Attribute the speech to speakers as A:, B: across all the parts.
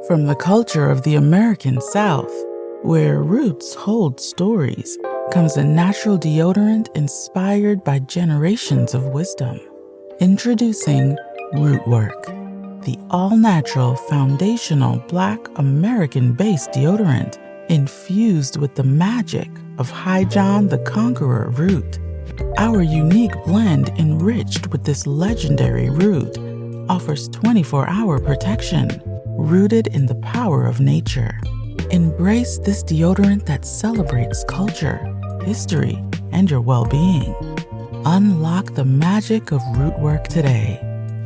A: From the culture of the American South, where roots hold stories, comes a natural deodorant inspired by generations of wisdom. Introducing Rootwork, the all-natural foundational Black American-based deodorant infused with the magic of High John the Conqueror root. Our unique blend enriched with this legendary root offers 24-hour protection, rooted in the power of nature. Embrace this deodorant that celebrates culture, history, and your well-being. Unlock the magic of Rootwork today.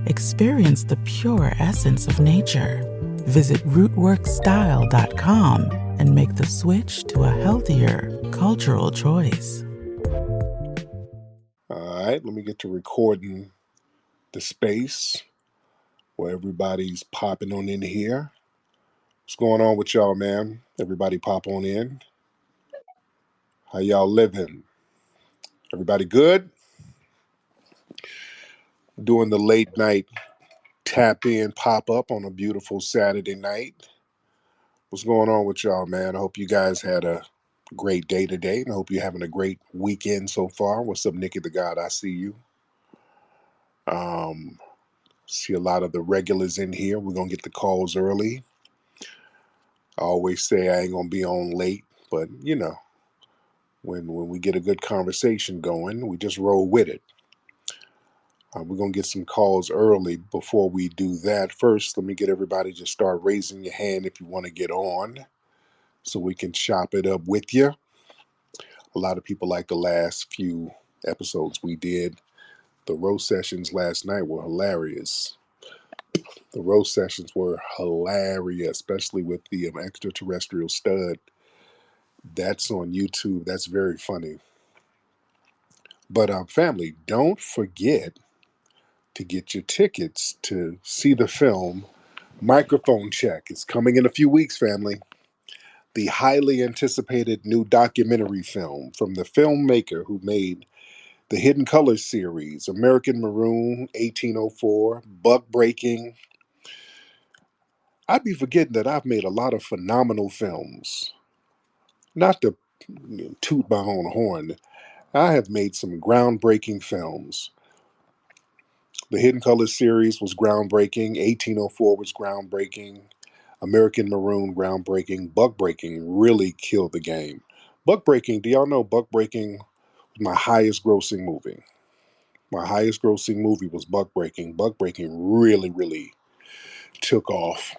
A: Experience the pure essence of nature. Visit rootworkstyle.com and make the switch to a healthier, cultural choice.
B: All right, let me get to recording the space where everybody's popping on in here. What's going on with y'all, man? Everybody pop on in. How y'all living? Everybody good? Doing the late night tap in pop up on a beautiful Saturday night. What's going on with y'all, man? I hope you guys had a great day today, and I hope you're having a great weekend so far. What's up, Nikki the God? I see you. See a lot of the regulars in here. We're gonna get the calls early. I always say I ain't gonna be on late, but you know, when we get a good conversation going, we just roll with it. We're gonna get some calls early. Before we do that, first, let me get everybody to start raising your hand if you want to get on, so we can chop it up with you. A lot of people like the last few episodes we did. The roast sessions last night were hilarious. The roast sessions were hilarious, especially with the extraterrestrial stud. That's on YouTube. That's very funny. But family, don't forget to get your tickets to see the film Microphone Check. It's coming in a few weeks, family. The highly anticipated new documentary film from the filmmaker who made the Hidden Colors series, American Maroon, 1804, Buck Breaking. I'd be forgetting that I've made a lot of phenomenal films. Not to toot my own horn, I have made some groundbreaking films. The Hidden Colors series was groundbreaking. 1804 was groundbreaking. American Maroon, groundbreaking. Buck Breaking really killed the game. Buck Breaking, do y'all know Buck Breaking was my highest grossing movie? My highest grossing movie was Buck Breaking. Buck Breaking really, really took off.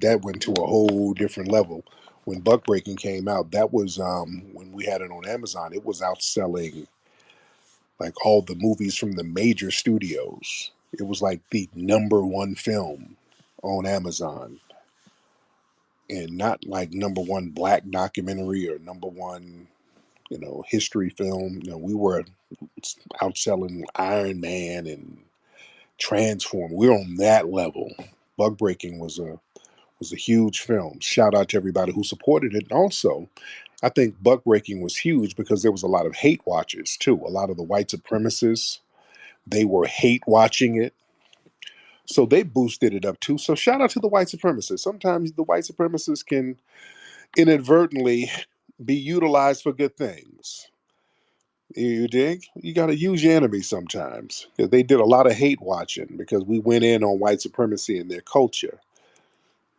B: That went to a whole different level. When Buck Breaking came out, that was when we had it on Amazon. It was outselling like all the movies from the major studios. It was like the number one film on Amazon, and not like number one black documentary or number one, history film. We were outselling Iron Man and Transform. We're on that level. Bug Breaking was a huge film. Shout out to everybody who supported it. And also, I think Buck Breaking was huge because there was a lot of hate watchers too. A lot of the white supremacists, they were hate watching it. So they boosted it up too. So shout out to the white supremacists. Sometimes the white supremacists can inadvertently be utilized for good things. You dig? You got to use your enemy sometimes. They did a lot of hate watching because we went in on white supremacy and their culture.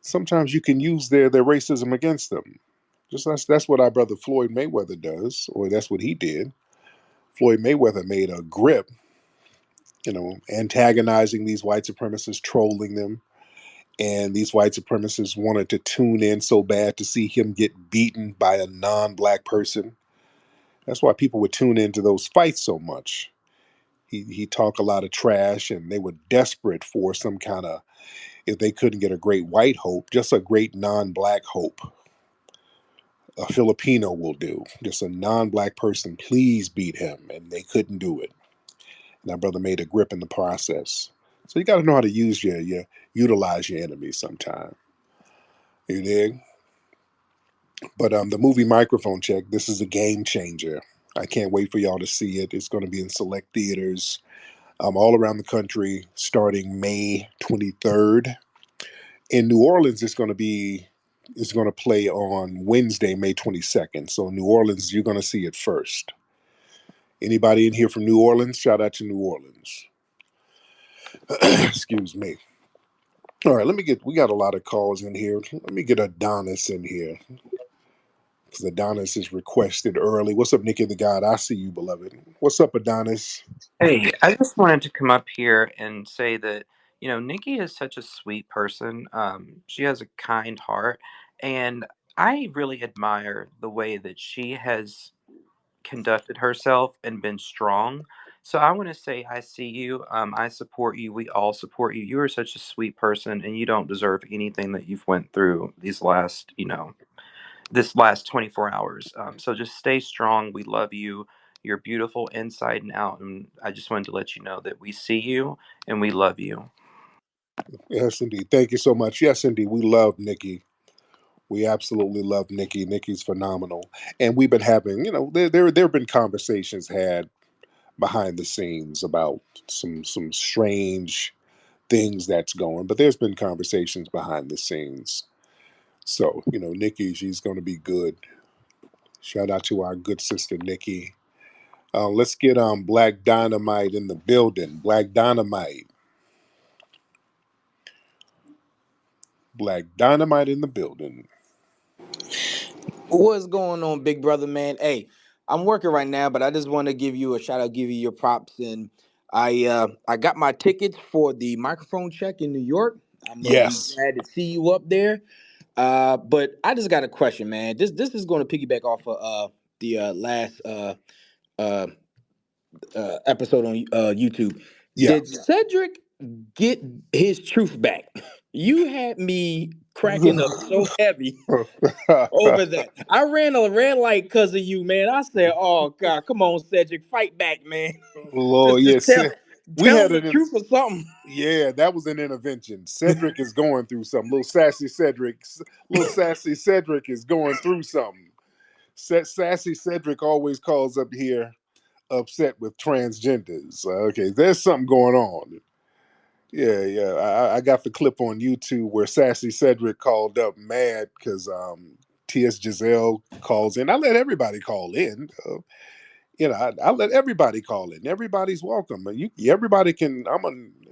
B: Sometimes you can use their racism against them. Just that's what our brother Floyd Mayweather does, or that's what he did. Floyd Mayweather made a grip, antagonizing these white supremacists, trolling them. And these white supremacists wanted to tune in so bad to see him get beaten by a non-black person. That's why people would tune into those fights so much. He talked a lot of trash, and they were desperate for some kind of, if they couldn't get a great white hope, just a great non-black hope. A Filipino will do. Just a non-black person, please beat him. And they couldn't do it. And our brother made a grip in the process. So you got to know how to utilize your enemies sometime. You dig? But the movie Microphone Check, this is a game changer. I can't wait for y'all to see it. It's going to be in select theaters all around the country starting May 23rd. In New Orleans, it's going to play on Wednesday, May 22nd. So New Orleans, you're going to see it first. Anybody in here from New Orleans? Shout out to New Orleans. Excuse me. All right, we got a lot of calls in here. Let me get Adonis in here because Adonis is requested early. What's up, Nikki the God? I see you, beloved. What's up, Adonis?
C: Hey, I just wanted to come up here and say that, Nikki is such a sweet person. She has a kind heart, and I really admire the way that she has conducted herself and been strong. So I want to say I see you. I support you. We all support you. You are such a sweet person, and you don't deserve anything that you've went through this last 24 hours. So just stay strong. We love you. You're beautiful inside and out. And I just wanted to let you know that we see you and we love you.
B: Yes, indeed. Thank you so much. Yes, indeed. We love Nikki. We absolutely love Nikki. Nikki's phenomenal, and we've been having, there have been conversations had behind the scenes about some strange things that's going, but there's been conversations behind the scenes. So Nikki, she's going to be good. Shout out to our good sister Nikki. Let's get Black Dynamite in the building. Black Dynamite. Black Dynamite in the building.
D: What's going on, big brother, man? Hey, I'm working right now, but I just want to give you a shout out, give you your props, and I got my tickets for the microphone check in New York. I'm gonna be
B: Yes.
D: glad to see you up there. But I just got a question, man. This is going to piggyback off of the last uh, episode on YouTube.
B: Yeah.
D: Did Cedric get his truth back? You had me cracking up so heavy over that. I ran a red light because of you, man. I said, "Oh God, come on, Cedric, fight back, man.
B: Lord,
D: Just
B: yes. We
D: tell
B: had
D: him the truth or something."
B: yeah, that was an intervention. Cedric is going through something. Little sassy Cedric is going through something. Sassy Cedric always calls up here upset with transgenders. Okay, there's something going on. Yeah, yeah. I got the clip on YouTube where Sassy Cedric called up mad because T.S. Giselle calls in. I let everybody call in. I let everybody call in. Everybody's welcome. Everybody can.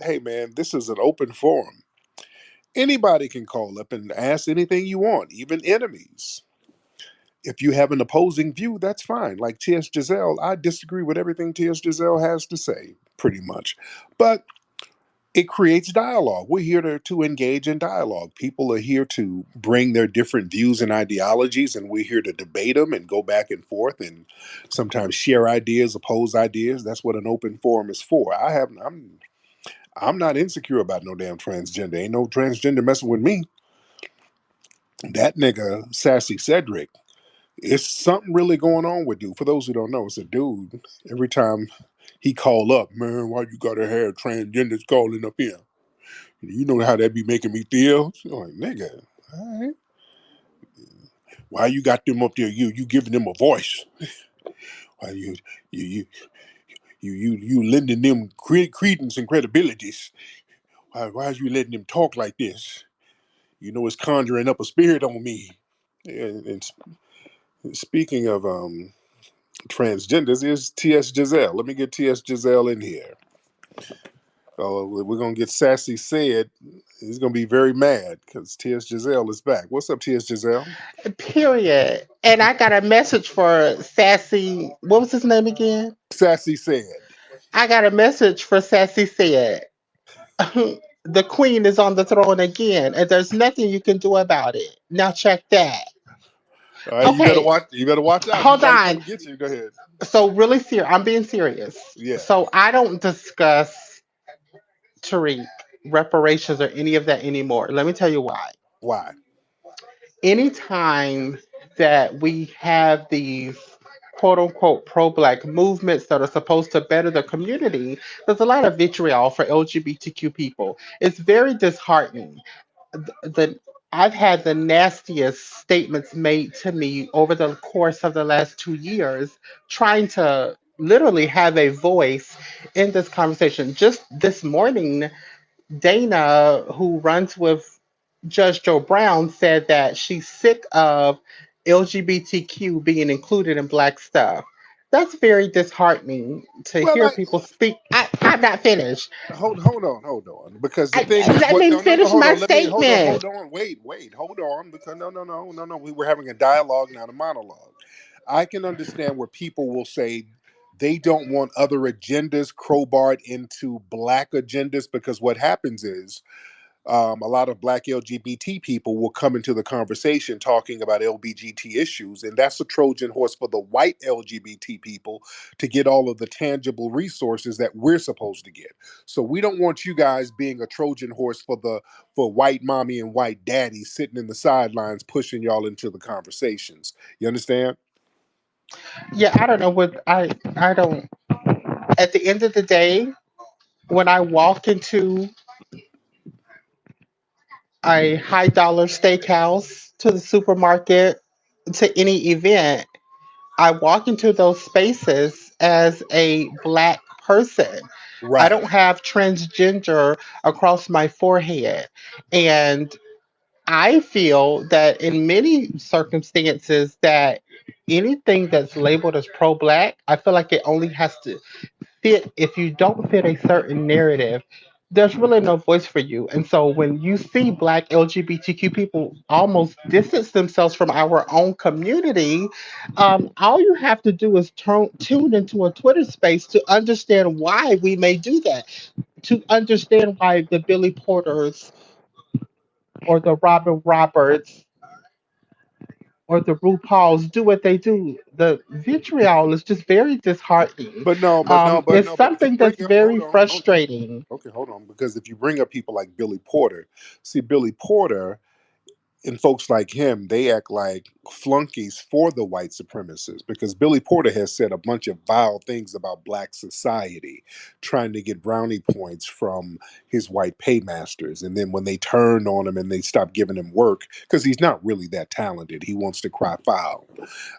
B: Hey, man, this is an open forum. Anybody can call up and ask anything you want, even enemies. If you have an opposing view, that's fine. Like T.S. Giselle, I disagree with everything T.S. Giselle has to say, pretty much. But it creates dialogue. We're here to engage in dialogue. People are here to bring their different views and ideologies, and we're here to debate them and go back and forth and sometimes share ideas, oppose ideas. That's what an open forum is for. I'm not insecure about no damn transgender. Ain't no transgender messing with me. That nigga, Sassy Cedric, it's something really going on with dude. For those who don't know, it's a dude. Every time he call up, man, why you gotta have transgenders calling up here? You know how that be making me feel? She's like, nigga, all right. Why you got them up there? You giving them a voice? Why you you you lending them credence and credibilities? Why is you letting them talk like this? You know it's conjuring up a spirit on me. And speaking of transgenders, is T.S. Giselle. Let me get T.S. Giselle in here. We're gonna get Sassy said. He's gonna be very mad because T.S. Giselle is back. What's up, T.S. Giselle?
E: Period. And I got a message for Sassy. What was his name again?
B: Sassy said.
E: I got a message for Sassy said. The queen is on the throne again, and there's nothing you can do about it. Now check that.
B: All right, you better
E: Okay,
B: watch. You better watch out. He
E: hold
B: might
E: on.
B: come get you. Go ahead.
E: So really serious. I'm being serious.
B: Yeah.
E: So I don't discuss Tariq reparations or any of that anymore. Let me tell you why.
B: Why?
E: Anytime that we have these quote unquote pro black movements that are supposed to better the community, there's a lot of vitriol for LGBTQ people. It's very disheartening. The I've had the nastiest statements made to me over the course of the last 2 years, trying to literally have a voice in this conversation. Just this morning, Dana, who runs with Judge Joe Brown said that she's sick of LGBTQ being included in black stuff. That's very disheartening to
B: Well,
E: hear people speak. I'm not finished.
B: hold on, because the thing is,
E: Let
B: what?
E: me
B: No, no, no,
E: finish
B: hold
E: my
B: on. Let me
E: statement.
B: hold on, wait, hold on, because no. We were having a dialogue, not a monologue. I can understand where people will say they don't want other agendas crowbarred into black agendas, because what happens is a lot of black LGBT people will come into the conversation talking about LBGT issues, and that's a Trojan horse for the white LGBT people to get all of the tangible resources that we're supposed to get. So we don't want you guys being a Trojan horse for the for white mommy and white daddy sitting in the sidelines pushing y'all into the conversations. You understand?
E: Yeah, I don't know what I don't. At the end of the day, when I walk into a high dollar steakhouse, to the supermarket, to any event, I walk into those spaces as a black person. I don't
B: Right.
E: have transgender across my forehead. And I feel that in many circumstances that anything that's labeled as pro black, I feel like it only has to fit. If you don't fit a certain narrative, there's really no voice for you. And so when you see black LGBTQ people almost distance themselves from our own community, all you have to do is tune into a Twitter space to understand why we may do that, to understand why the Billy Porters or the Robin Roberts or the RuPauls do what they do. The vitriol is just very disheartening. It's
B: But if you
E: something
B: bring
E: that's
B: up,
E: very frustrating.
B: okay, hold on, because if you bring up people like Billy Porter, see Billy Porter and folks like him, they act like flunkies for the white supremacists, because Billy Porter has said a bunch of vile things about black society, trying to get brownie points from his white paymasters. And then when they turn on him and they stop giving him work, because he's not really that talented, he wants to cry foul.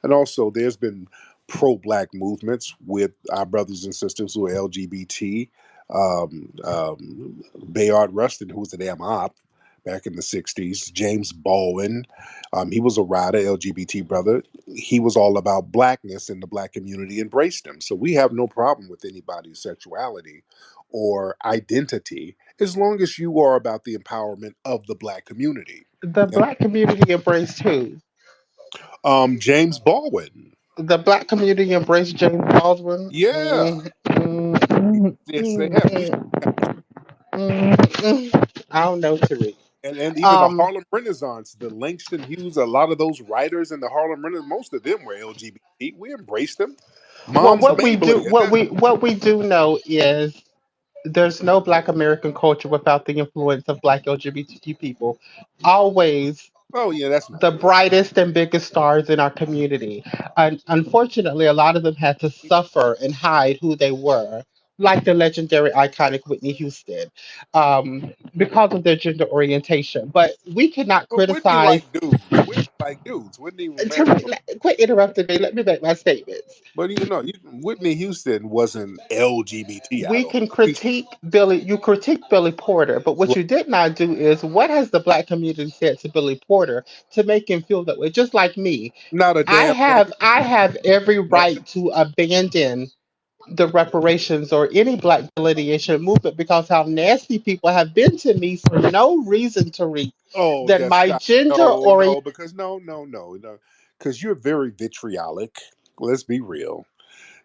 B: And also, there's been pro-black movements with our brothers and sisters who are LGBT. Bayard Rustin, who was an MOP back in the 60s, James Baldwin, he was a writer, LGBT brother. He was all about blackness, and the black community embraced him. So we have no problem with anybody's sexuality or identity, as long as you are about the empowerment of the black community.
E: The black community embraced who?
B: James Baldwin.
E: The black community embraced James Baldwin.
B: Yeah. Yes, they have. We
E: I don't know, Tariq.
B: and even the
E: Um,
B: Harlem Renaissance, the Langston Hughes, a lot of those writers in the Harlem Renaissance, most of them were LGBT. We embraced them.
E: well,
B: Mom's Maybelline.
E: what we do know is there's no Black American culture without the influence of Black LGBTQ people. Always
B: Oh yeah, that's not
E: the
B: true.
E: brightest and biggest stars in our community. And unfortunately, a lot of them had to suffer and hide who they were, like the legendary, iconic Whitney Houston, because of their gender orientation. But we cannot
B: But Whitney
E: criticize.
B: like dudes. Whitney like dudes. Whitney was married.
E: Quit interrupting me. Let me make my statements.
B: But Whitney Houston wasn't LGBT. I
E: We
B: don't
E: can
B: think.
E: critique Billy. You critique Billy Porter, but what you did not do is what has the black community said to Billy Porter to make him feel that way? Just like me,
B: Not a damn thing.
E: I have every
B: No,
E: right to abandon the reparations or any black delineation movement because how nasty people have been to me for no reason to read
B: oh,
E: than
B: that's
E: my
B: stop.
E: gender
B: No,
E: orientation.
B: because no, because you're very vitriolic. Let's be real.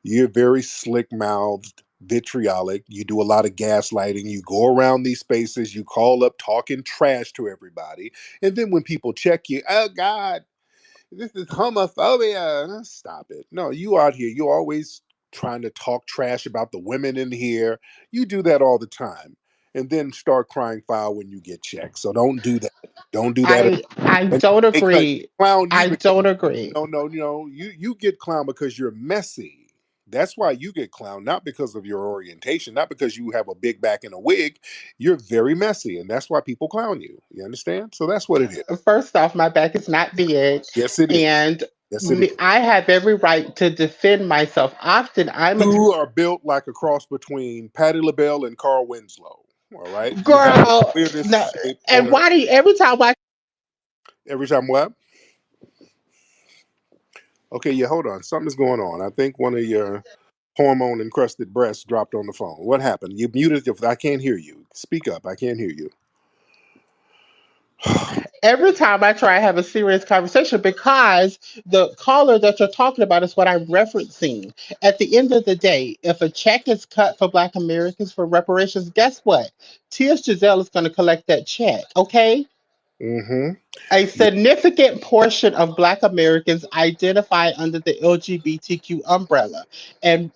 B: You're very slick mouthed, vitriolic. You do a lot of gaslighting. You go around these spaces, you call up talking trash to everybody. And then when people check you, oh God, this is homophobia. Stop it. No, you out here, you're always trying to talk trash about the women in here. You do that all the time. And then start crying foul when you get checked. So don't do that. Don't do that.
E: I
B: And
E: don't
B: they
E: agree.
B: clown you
E: I
B: because
E: don't agree.
B: you get clowned because you're messy. That's why you get clowned, not because of your orientation, not because you have a big back and a wig. You're very messy, and that's why people clown you. You understand? So that's what it is.
E: First off, my back is not big,
B: Yes, it is.
E: and
B: Yes, it is.
E: I have every right to defend myself. Often, I'm a
B: You are built like a cross between Patti LaBelle and Carl Winslow. All right. You have to
E: Girl,
B: clear this
E: no,
B: shape
E: and
B: on
E: why do you, every time I
B: every time what? Okay, yeah, hold on. Something's going on. I think one of your hormone encrusted breasts dropped on the phone. What happened? You muted if I can't hear you. Speak up. I can't hear you.
E: every time I try to have a serious conversation because the caller that you're talking about is what I'm referencing. At the end of the day, if a check is cut for Black Americans for reparations, guess what? Tia Giselle is going to collect that check, okay?
B: Mm-hmm.
E: A
B: Yeah.
E: significant portion of Black Americans identify under the LGBTQ umbrella. And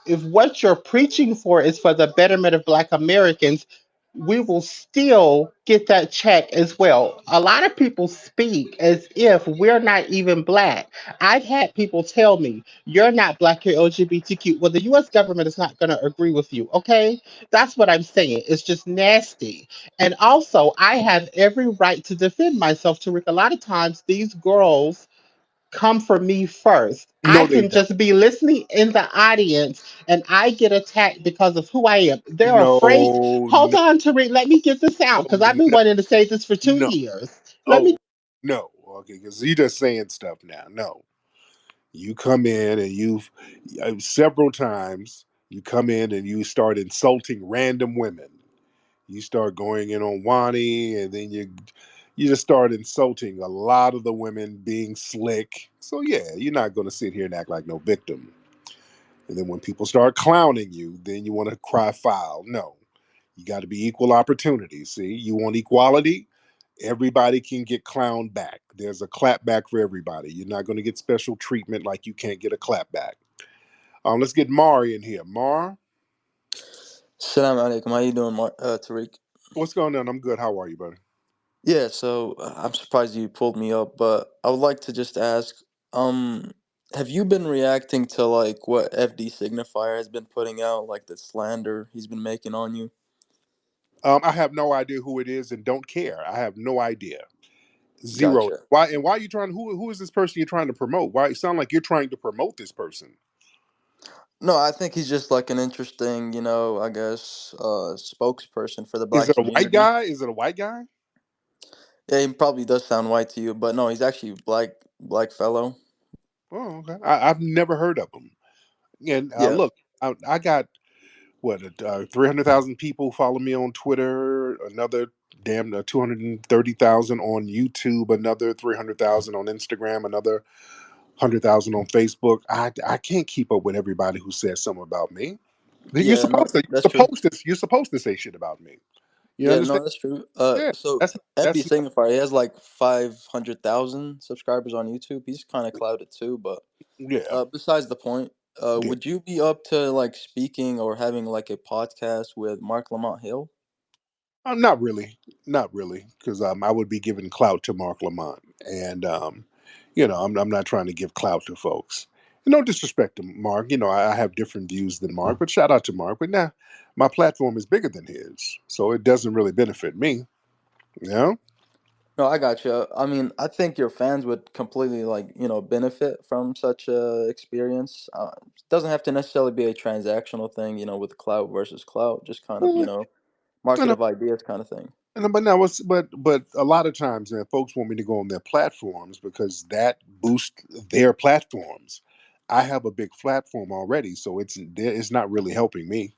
E: if what you're preaching for is for the betterment of Black Americans, we will still get that check as well. A lot of people speak as if we're not even Black. I've had people tell me, you're not Black, you're LGBTQ. Well, the US government is not going to agree with you, okay? That's what I'm saying. It's just nasty. And also, I have every right to defend myself, Tariq. A lot of times, these girls come for me first. I
B: No, they
E: can
B: don't.
E: just be listening in the audience and I get attacked because of who I am. They're afraid.
B: No,
E: Hold
B: no,
E: on, Tariq. Let me get this out because I've been
B: no,
E: wanting to say this for 2
B: no.
E: years. Let me.
B: Oh, no. Okay, because you're just saying stuff now. No. You come in and you've several times you come in and you start insulting random women. You start going in on Wani, and then you just start insulting a lot of the women, being slick. So yeah, you're not going to sit here and act like no victim. And then when people start clowning you, then you want to cry foul. No, you got to be equal opportunity. See, you want equality. Everybody can get clowned back. There's a clap back for everybody. You're not going to get special treatment like you can't get a clap back. Let's get Mari in here. Mar,
F: Salam alaikum. How you doing, Tariq?
B: what's going on? I'm good. How are you, buddy?
F: Yeah, so I'm surprised you pulled me up, but I would like to just ask, um, have you been reacting to like what FD Signifier has been putting out, like the slander he's been making on you?
B: I have no idea who it is and don't care. I have no idea. Zero.
F: Gotcha.
B: Why and why are you trying? Who is this person you're trying to promote? Why it sound like you're trying to promote this person?
F: No, I think he's just like an interesting, I guess, spokesperson for the
B: Is
F: black
B: it a white
F: community.
B: guy? Is it a white guy?
F: Yeah, he probably does sound white to you, but no, he's actually black fellow.
B: Oh, okay. I've never heard of him. And
F: Yeah,
B: look, I got what 300,000 people follow me on Twitter. Another damn 230,000 on YouTube. Another 300,000 on Instagram. Another 100,000 on Facebook. I can't keep up with everybody who says something about me. You're
F: yeah, no,
B: supposed to.
F: that's true.
B: You're supposed to say shit about me. You
F: Yeah,
B: understand?
F: no, that's true.
B: Yeah.
F: So
B: That's
F: FD
B: that's
F: Signifier, he has like 500,000 subscribers on YouTube. He's kind of clouded too, but
B: yeah.
F: besides the point,
B: Yeah.
F: would you be up to like speaking or having like a podcast with Mark Lamont Hill?
B: Not really, not really, because I would be giving clout to Mark Lamont, and I'm not trying to give clout to folks. And no disrespect to Mark, I have different views than Mark, but shout out to Mark. But nah, my platform is bigger than his, so it doesn't really benefit me. You know?
F: No, I got you. I mean, I think your fans would completely like, benefit from such a experience. It doesn't have to necessarily be a transactional thing, with clout versus clout, just kind of,
B: Eh, I
F: market
B: know,
F: of ideas kind of thing.
B: but now what's but a lot of times, man, folks want me to go on their platforms because that boosts their platforms. I have a big platform already, so it's not really helping me.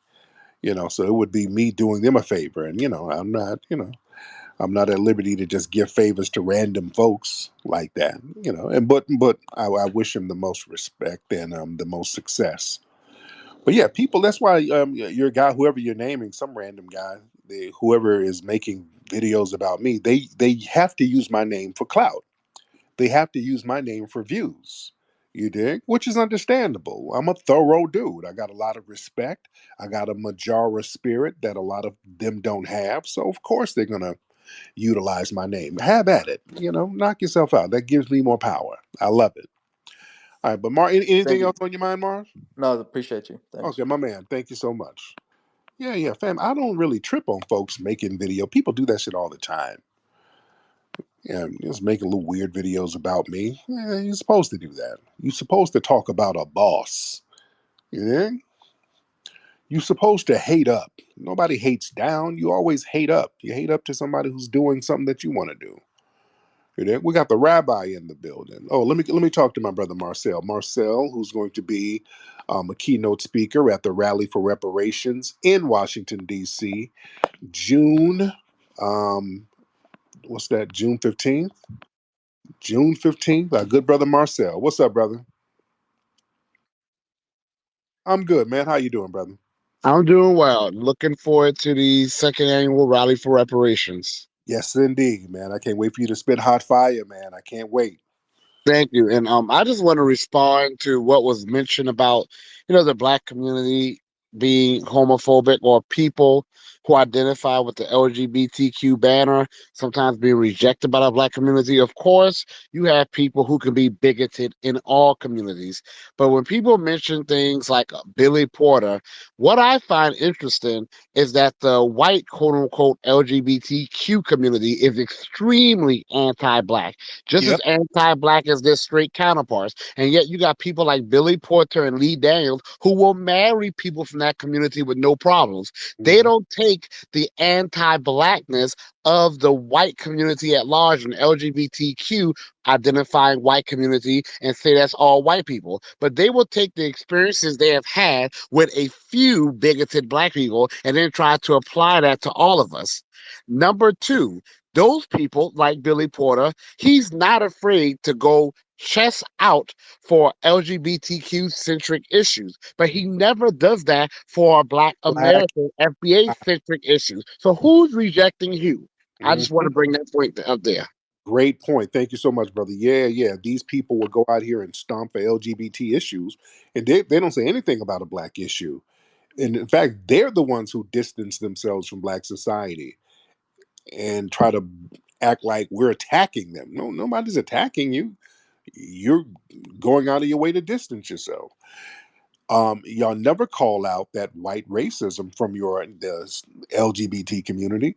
B: So it would be me doing them a favor, and I'm not at liberty to just give favors to random folks like that. And but I wish him the most respect and the most success. But yeah, people, that's why your guy, whoever you're naming, some random guy, whoever is making videos about me, they have to use my name for clout. They have to use my name for views. You dig? Which is understandable. I'm a thorough dude. I got a lot of respect. I got a Majara spirit that a lot of them don't have. So of course they're gonna utilize my name. Have at it. Knock yourself out. That gives me more power. I love it. All right, but Mar,
F: Thank
B: anything
F: you.
B: else on your mind, Mars?
F: No, I appreciate you. Thanks.
B: Okay, my man. Thank you so much. Yeah, yeah, fam. I don't really trip on folks making video. People do that shit all the time. Yeah, just making little weird videos about me. Yeah, you're supposed to do that. You're supposed to talk about a boss. You know? You're supposed to hate up. Nobody hates down. You always hate up. You hate up to somebody who's doing something that you want to do. We got the rabbi in the building. Oh, let me talk to my brother Marcel. Marcel, who's going to be a keynote speaker at the Rally for Reparations in Washington D.C. June. What's that? June 15th. June 15th. Our good brother Marcel. What's up, brother? I'm good, man. How you doing, brother?
G: I'm doing well. Looking forward to the second annual Rally for Reparations.
B: Yes, indeed, man. I can't wait for you to spit hot fire, man. I can't wait.
G: Thank you. And I just want to respond to what was mentioned about, the Black community being homophobic, or people who identify with the LGBTQ banner sometimes being rejected by the Black community. Of course, you have people who can be bigoted in all communities. But when people mention things like Billy Porter, what I find interesting is that the white quote unquote LGBTQ community is extremely anti-Black, just as
B: Yep.
G: anti-Black as their straight counterparts. And yet you got people like Billy Porter and Lee Daniels who will marry people from that community with no problems. They
B: Hmm.
G: don't take the anti-Blackness of the white community at large and LGBTQ identifying white community and say that's all white people. But they will take the experiences they have had with a few bigoted Black people and then try to apply that to all of us. Number two, those people like Billy Porter, he's not afraid to go chest out for LGBTQ centric issues, but he never does that for Black
B: Black.
G: American FBA centric issues. So who's rejecting who? I just want
B: Mhm.
G: to bring that point up there.
B: Great point. Thank you so much, brother. Yeah, yeah. These people will go out here and stomp for LGBT issues, and they don't say anything about a Black issue. And in fact, they're the ones who distance themselves from Black society and try to act like we're attacking them. No, nobody's attacking you. You're going out of your way to distance yourself. Y'all never call out that white racism from the LGBT community.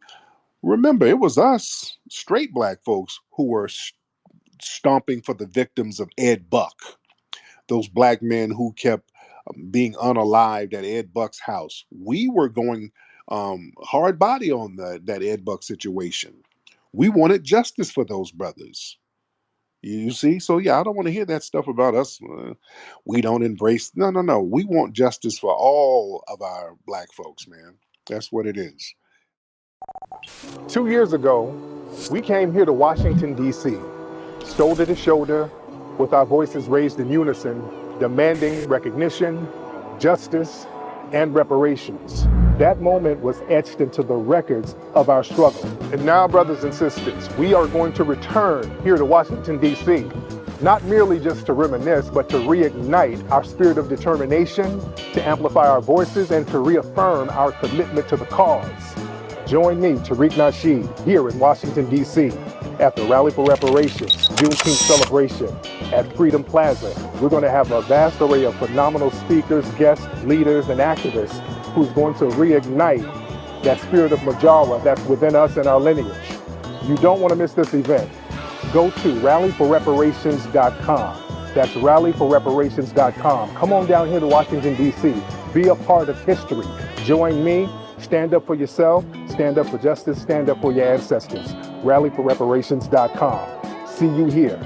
B: Remember, it was us, straight Black folks, who were stomping for the victims of Ed Buck, those Black men who kept being unalived at Ed Buck's house. We were going hard body on that Ed Buck situation. We wanted justice for those brothers. You see? So, yeah, I don't want to hear that stuff about us. We don't embrace. No, no, no. We want justice for all of our Black folks, man. That's what it is.
H: 2 years ago, we came here to Washington, D.C., shoulder to shoulder, with our voices raised in unison, demanding recognition, justice, and reparations. That moment was etched into the records of our struggle. And now, brothers and sisters, we are going to return here to Washington, D.C., not merely just to reminisce, but to reignite our spirit of determination, to amplify our voices, and to reaffirm our commitment to the cause. Join me, Tariq Nasheed, here in Washington, D.C. at the Rally for Reparations Juneteenth celebration at Freedom Plaza. We're going to have a vast array of phenomenal speakers, guests, leaders, and activists who's going to reignite that spirit of Majawa that's within us and our lineage. You don't want to miss this event. Go to rallyforreparations.com. That's rallyforreparations.com. Come on down here to Washington, D.C. Be a part of history. Join me. Stand up for yourself, stand up for justice, stand up for your ancestors. Rallyforreparations.com. See you here.